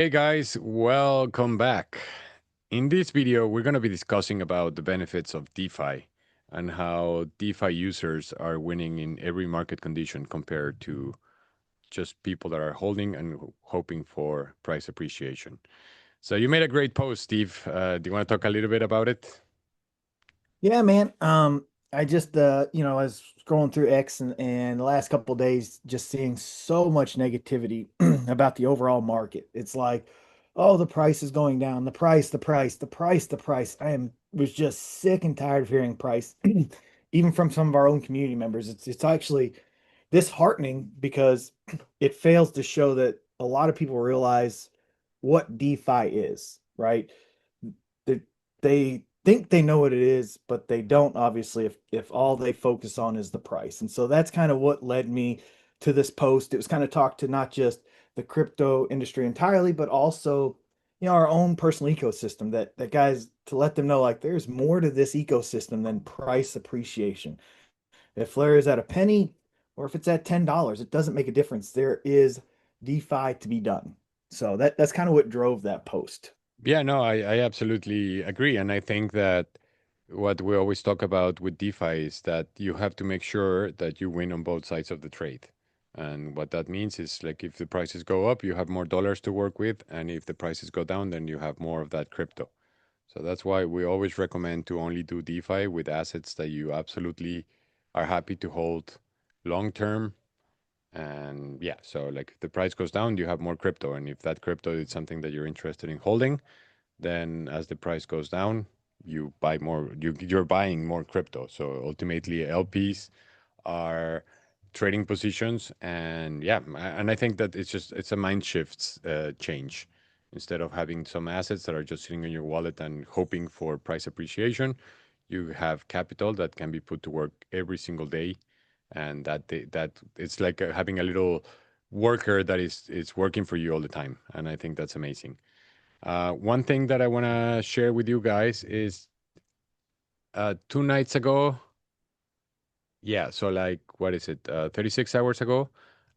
Hey guys, welcome back. In this video, we're going to be discussing about the benefits of DeFi and how DeFi users are winning in every market condition compared to just people that are holding and hoping for price appreciation. So you made a great post, Steve. Do you want to talk a little bit about it? Yeah, man. I just I was scrolling through X and the last couple of days just seeing so much negativity about the overall market. It's like, oh, the price is going down, the price, the price, the price, the price. Was just sick and tired of hearing price, even from some of our own community members. It's actually disheartening because it fails to show that a lot of people realize what DeFi is, right? They think they know what it is, but they don't, obviously, if all they focus on is the price. And so that's kind of what led me to this post. It was kind of talk to not just the crypto industry entirely, but also, our own personal ecosystem that guys, to let them know, like, there's more to this ecosystem than price appreciation. If Flare is at a penny or if it's at $10, it doesn't make a difference. There is DeFi to be done. So that's kind of what drove that post. Yeah, no, I absolutely agree. And I think that what we always talk about with DeFi is that you have to make sure that you win on both sides of the trade. And what that means is like if the prices go up, you have more dollars to work with. And if the prices go down, then you have more of that crypto. So that's why we always recommend to only do DeFi with assets that you absolutely are happy to hold long term. And yeah, so like if the price goes down, you have more crypto. And if that crypto is something that you're interested in holding, then as the price goes down, you buy more, you're buying more crypto. So ultimately, LPs are trading positions, and yeah, and I think that it's a mind shifts change. Instead of having some assets that are just sitting in your wallet and hoping for price appreciation, you have capital that can be put to work every single day, and that it's like having a little worker that is working for you all the time, and I think that's amazing. One thing that I want to share with you guys is 2 nights ago, yeah, so like what is it? 36 hours ago,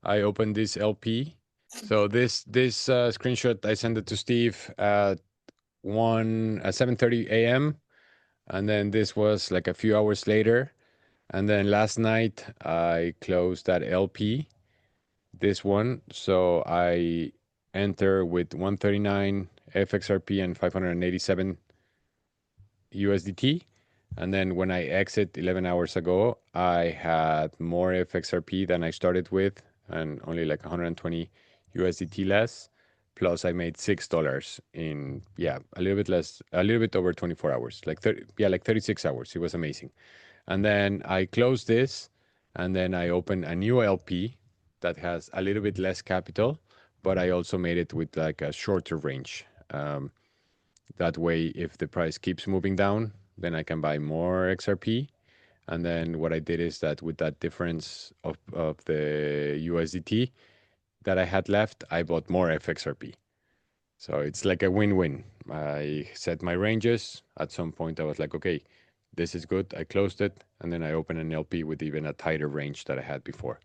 I opened this LP. So this screenshot I sent it to Steve at 7:30 a.m. and then this was like a few hours later, and then last night I closed that LP, this one. So I enter with 139 FXRP and 587 USDT. And then when I exit 11 hours ago, I had more FXRP than I started with and only like 120 USDT less. Plus, I made $6 in, yeah, a little bit less, a little bit over 24 hours, like 30, yeah, like 36 hours. It was amazing. And then I closed this and then I opened a new LP that has a little bit less capital, but I also made it with like a shorter range. That way, if the price keeps moving down, then I can buy more XRP. And then what I did is that with that difference of the USDT that I had left, I bought more FXRP. So it's like a win-win. I set my ranges. At some point, I was like, okay, this is good. I closed it. And then I opened an LP with even a tighter range that I had before.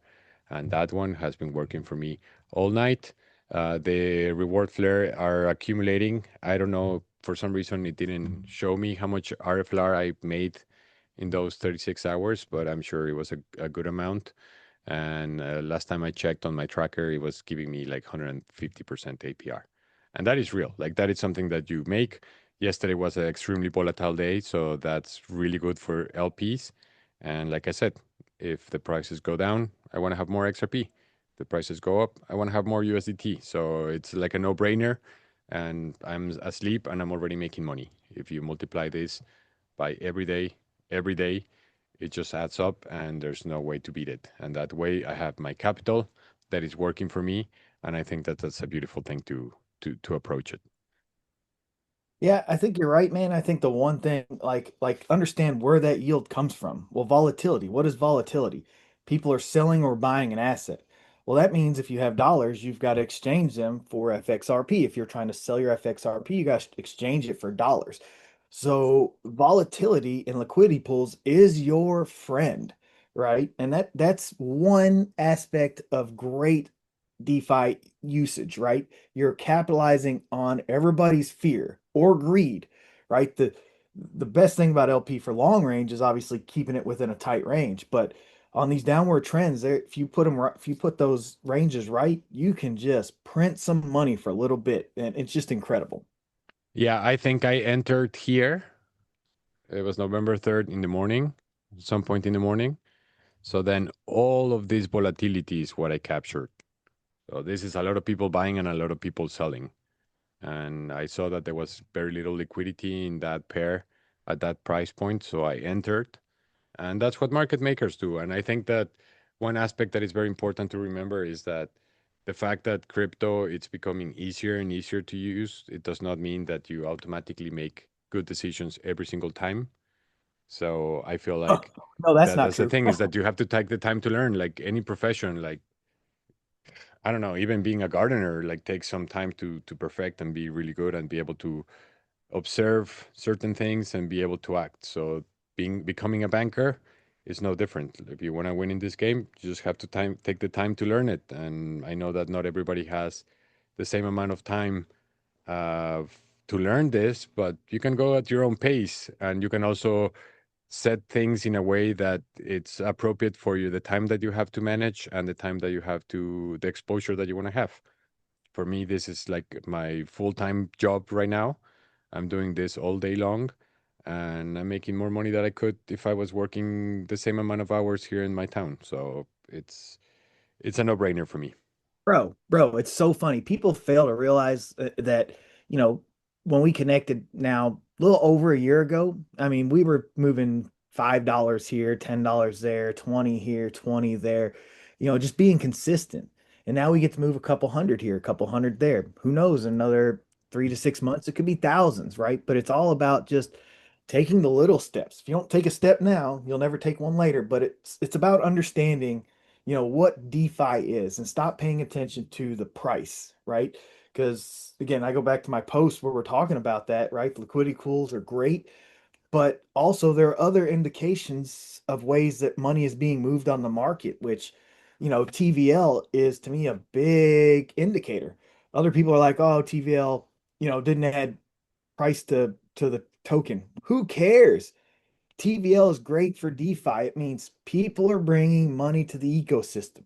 And that one has been working for me all night. The reward flare are accumulating. I don't know, for some reason, it didn't show me how much RFLR I made in those 36 hours, but I'm sure it was a good amount. And last time I checked on my tracker, it was giving me like 150% APR. And that is real. Like that is something that you make. Yesterday was an extremely volatile day, so that's really good for LPs. And like I said, if the prices go down, I want to have more XRP. The prices go up, I want to have more USDT. So it's like a no-brainer. And I'm asleep and I'm already making money. If you multiply this by every day, it just adds up and there's no way to beat it. And that way I have my capital that is working for me. And I think that that's a beautiful thing to approach it. Yeah, I think you're right, man. I think the one thing, like understand where that yield comes from. Well, volatility. What is volatility? People are selling or buying an asset. Well, that means if you have dollars, you've got to exchange them for FXRP. If you're trying to sell your FXRP, you got to exchange it for dollars. So volatility in liquidity pools is your friend, right? And that's one aspect of great DeFi usage, right? You're capitalizing on everybody's fear or greed, right? The best thing about LP for long range is obviously keeping it within a tight range, but on these downward trends, there, if you put them right, if you put those ranges right, you can just print some money for a little bit, and it's just incredible. Yeah, I think I entered here. It was November 3rd in the morning, some point in the morning. So then all of this volatility is what I captured. So this is a lot of people buying and a lot of people selling. And I saw that there was very little liquidity in that pair at that price point. So I entered. And that's what market makers do. And I think that one aspect that is very important to remember is that the fact that crypto it's becoming easier and easier to use, it does not mean that you automatically make good decisions every single time. So I feel Oh, like no, that's that not that's the true. thing is that you have to take the time to learn, like any profession, like I don't know, even being a gardener, like takes some time to perfect and be really good and be able to observe certain things and be able to act. So becoming a banker is no different. If you want to win in this game, you just have to take the time to learn it. And I know that not everybody has the same amount of time uh, to learn this, but you can go at your own pace, and you can also set things in a way that it's appropriate for you, the time that you have to manage and the time that you have to the exposure that you want to have. For me, this is like my full-time job right now. I'm doing this all day long, and I'm making more money than I could if I was working the same amount of hours here in my town. So it's a no-brainer for me. Bro, it's so funny. People fail to realize that, you know, when we connected now a little over a year ago, I mean, we were moving $5 here, $10 there, 20 here, 20 there, just being consistent. And now we get to move a couple hundred here, a couple hundred there. Who knows, another 3 to 6 months, it could be thousands, right? But it's all about just taking the little steps. If you don't take a step now, you'll never take one later. But it's about understanding what DeFi is and stop paying attention to the price, right? Because again, I go back to my post where we're talking about that, right? Liquidity pools are great, but also there are other indications of ways that money is being moved on the market, which, TVL is to me a big indicator. Other people are like, oh, TVL, didn't add price to the token. Who cares? TVL is great for DeFi. It means people are bringing money to the ecosystem.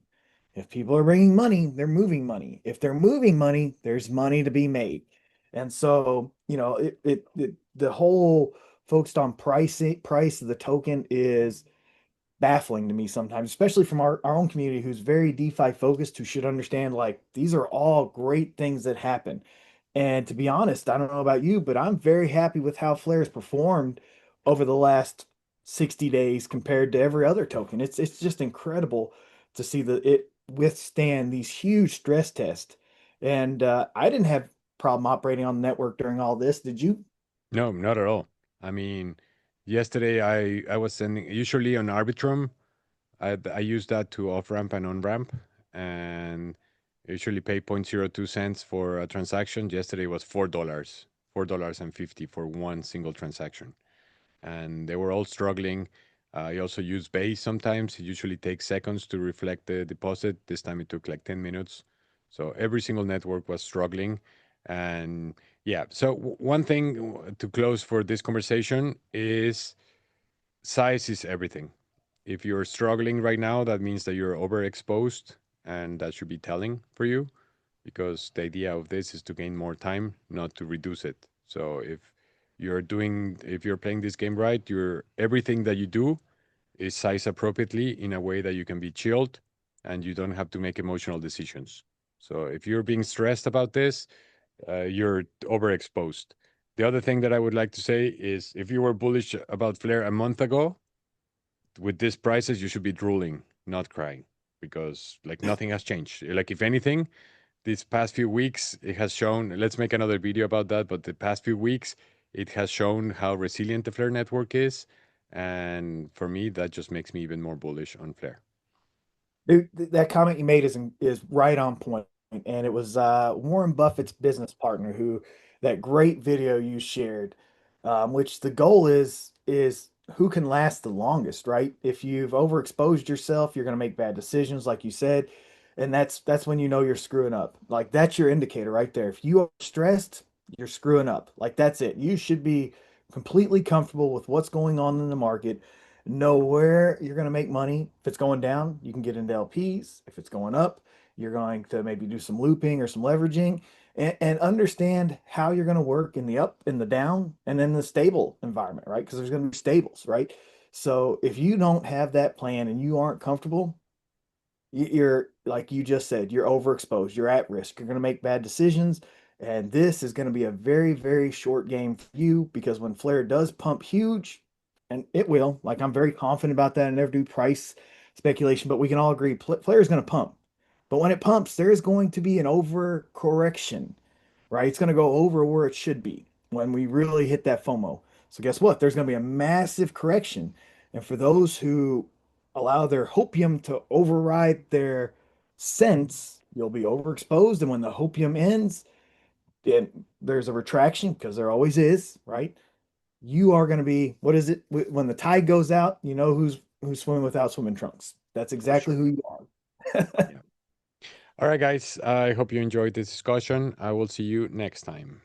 If people are bringing money, they're moving money. If they're moving money, there's money to be made. And so, the whole focused on price of the token is baffling to me sometimes, especially from our own community who's very DeFi focused, who should understand like these are all great things that happen. And to be honest, I don't know about you, but I'm very happy with how Flare's performed over the last 60 days compared to every other token. It's just incredible to see that it withstand these huge stress tests. And I didn't have problem operating on the network during all this. Did you? No, not at all. I mean, yesterday I was sending usually on Arbitrum. I use that to off ramp and on ramp, and usually pay 0.02 cents for a transaction. Yesterday was $4.50 for one single transaction, and they were all struggling. I also use Base sometimes. It usually takes seconds to reflect the deposit. This time it took like 10 minutes. So every single network was struggling. And yeah, so one thing to close for this conversation is size is everything. If you're struggling right now, that means that you're overexposed, and that should be telling for you, because the idea of this is to gain more time, not to reduce it. So if you're playing this game right, you're everything that you do is sized appropriately in a way that you can be chilled and you don't have to make emotional decisions. So if you're being stressed about this, you're overexposed. The other thing that I would like to say is if you were bullish about Flare a month ago, with these prices, you should be drooling, not crying, because like nothing has changed. Like if anything, these past few weeks, it has shown. Let's make another video about that. But the past few weeks, it has shown how resilient the Flare network is, and for me, that just makes me even more bullish on Flare. Dude, that comment you made is right on point. And it was Warren Buffett's business partner who that great video you shared, which the goal is who can last the longest, right? If you've overexposed yourself, you're going to make bad decisions, like you said. And that's when you know you're screwing up. Like that's your indicator right there. If you are stressed, you're screwing up. Like that's it. You should be completely comfortable with what's going on in the market, know where you're going to make money. If it's going down, you can get into LPs. If it's going up, you're going to maybe do some looping or some leveraging and understand how you're going to work in the up, in the down, and in the stable environment, right? Because there's going to be stables, right? So if you don't have that plan and you aren't comfortable, you're like you just said, you're overexposed, you're at risk, you're going to make bad decisions. And this is going to be a very, very short game for you because when Flare does pump huge, and it will, like I'm very confident about that. I never do price speculation, but we can all agree Flare is going to pump. But when it pumps, there is going to be an overcorrection, right? It's going to go over where it should be when we really hit that FOMO. So guess what? There's going to be a massive correction. And for those who allow their hopium to override their sense, you'll be overexposed. And when the hopium ends, and there's a retraction because there always is, right? You are going to be, what is it? When the tide goes out, you know who's swimming without swimming trunks. That's For exactly sure. who you are. Yeah. All right, guys. I hope you enjoyed this discussion. I will see you next time.